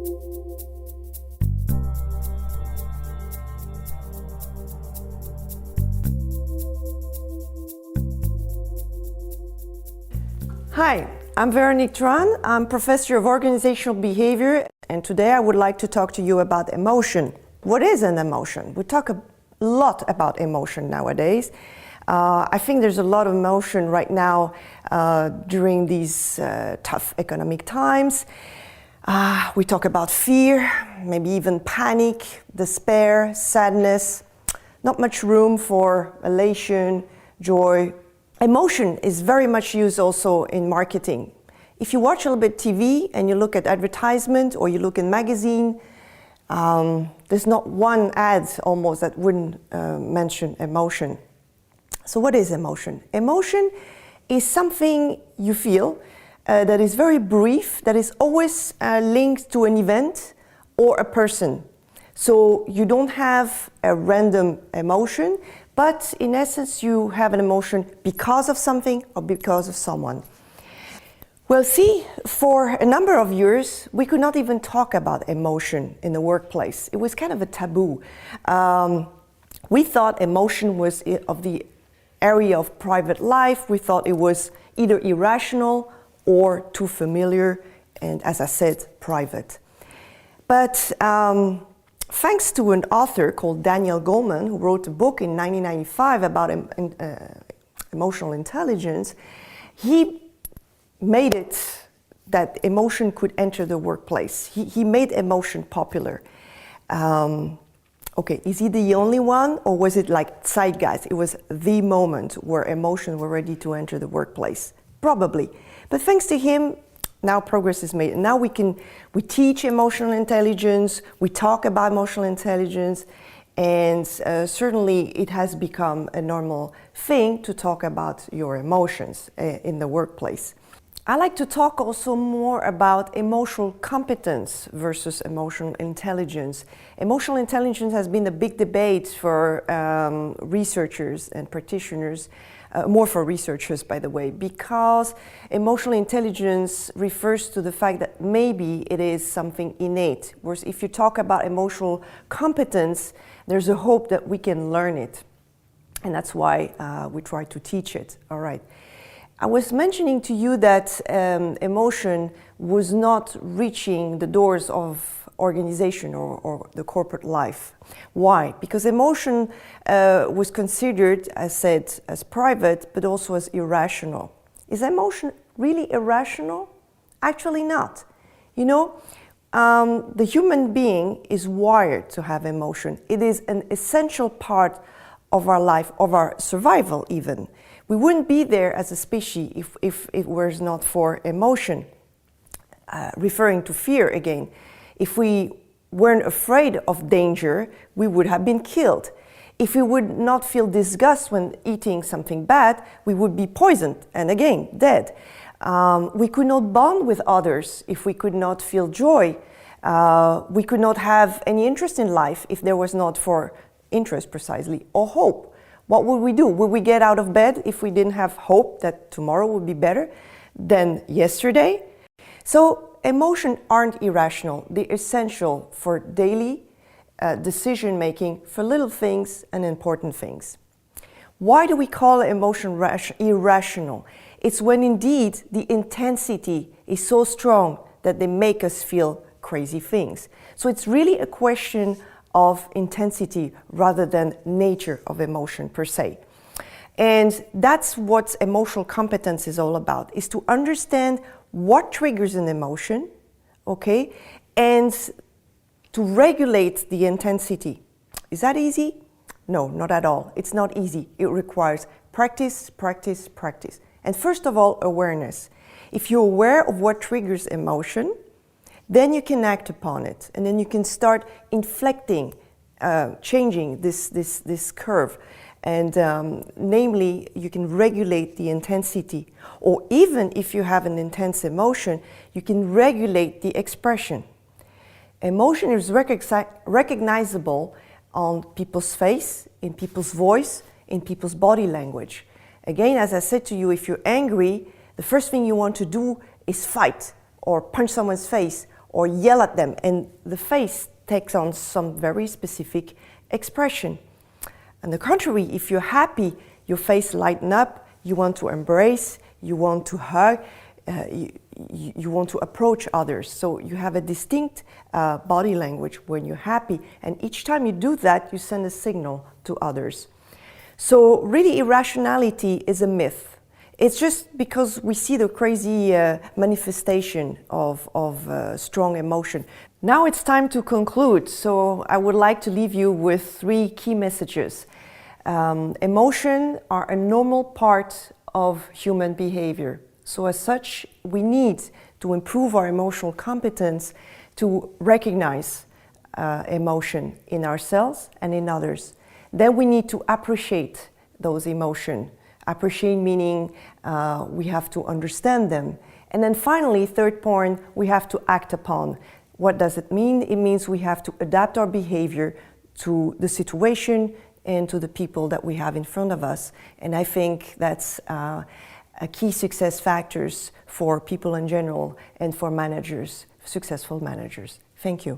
Hi, I'm Véronique Tran. I'm Professor of Organizational Behavior, and today I would like to talk to you about emotion. What is an emotion? We talk a lot about emotion nowadays. I think there's a lot of emotion right now during these tough economic times. We talk about fear, maybe even panic, despair, sadness, not much room for elation, joy. Emotion is very much used also in marketing. If you watch a little bit TV and you look at advertisement or you look in magazine, there's not one ad almost that wouldn't mention emotion. So what is emotion? Emotion is something you feel that is very brief, that is always linked to an event or a person. So you don't have a random emotion, but in essence you have an emotion because of something or because of someone. Well, see, for a number of years we could not even talk about emotion in the workplace. It was kind of a taboo. We thought emotion was of the area of private life. We thought it was either irrational or too familiar and, as I said, private. But thanks to an author called Daniel Goleman, who wrote a book in 1995 about emotional intelligence, he made it that emotion could enter the workplace. He made emotion popular. Okay, is he the only one, or was it like zeitgeist? It was the moment where emotions were ready to enter the workplace. Probably. But thanks to him, now progress is made. And now we teach emotional intelligence, we talk about emotional intelligence, and certainly it has become a normal thing to talk about your emotions in the workplace. I like to talk also more about emotional competence versus emotional intelligence. Emotional intelligence has been a big debate for researchers and practitioners, more for researchers, by the way, because emotional intelligence refers to the fact that maybe it is something innate. Whereas if you talk about emotional competence, there's a hope that we can learn it. And that's why we try to teach it. All right. I was mentioning to you that emotion was not reaching the doors of organization or the corporate life. Why? Because emotion was considered, as said, as private, but also as irrational. Is emotion really irrational? Actually not. You know, the human being is wired to have emotion. It is an essential part of our life, of our survival even. We wouldn't be there as a species if it was not for emotion. Referring to fear again, if we weren't afraid of danger, we would have been killed. If we would not feel disgust when eating something bad, we would be poisoned and again, dead. We could not bond with others if we could not feel joy. We could not have any interest in life if there was not for interest precisely or hope. What would we do? Would we get out of bed if we didn't have hope that tomorrow would be better than yesterday? So emotions aren't irrational. They're essential for daily decision making for little things and important things. Why do we call emotion irrational? It's when indeed the intensity is so strong that they make us feel crazy things. So it's really a question of intensity rather than nature of emotion per se. And that's what emotional competence is all about, is to understand what triggers an emotion, okay, and to regulate the intensity. Is that easy? No, not at all. It's not easy. It requires practice, practice, practice. And first of all, awareness. If you're aware of what triggers emotion, then you can act upon it, and then you can start inflecting, changing this curve. And namely, you can regulate the intensity. Or even if you have an intense emotion, you can regulate the expression. Emotion is recognizable on people's face, in people's voice, in people's body language. Again, as I said to you, if you're angry, the first thing you want to do is fight, or punch someone's face, or yell at them, and the face takes on some very specific expression. On the contrary, if you're happy, your face lighten up, you want to embrace, you want to hug, you want to approach others. So you have a distinct body language when you're happy, and each time you do that, you send a signal to others. So really, irrationality is a myth. It's just because we see the crazy manifestation of strong emotion. Now it's time to conclude, so I would like to leave you with 3 key messages. Emotions are a normal part of human behavior. So as such, we need to improve our emotional competence to recognize emotion in ourselves and in others. Then we need to appreciate those emotions. Appreciate meaning we have to understand them. And then finally, third point, we have to act upon. What does it mean? It means we have to adapt our behavior to the situation and to the people that we have in front of us. And I think that's a key success factors for people in general and for managers, successful managers. Thank you.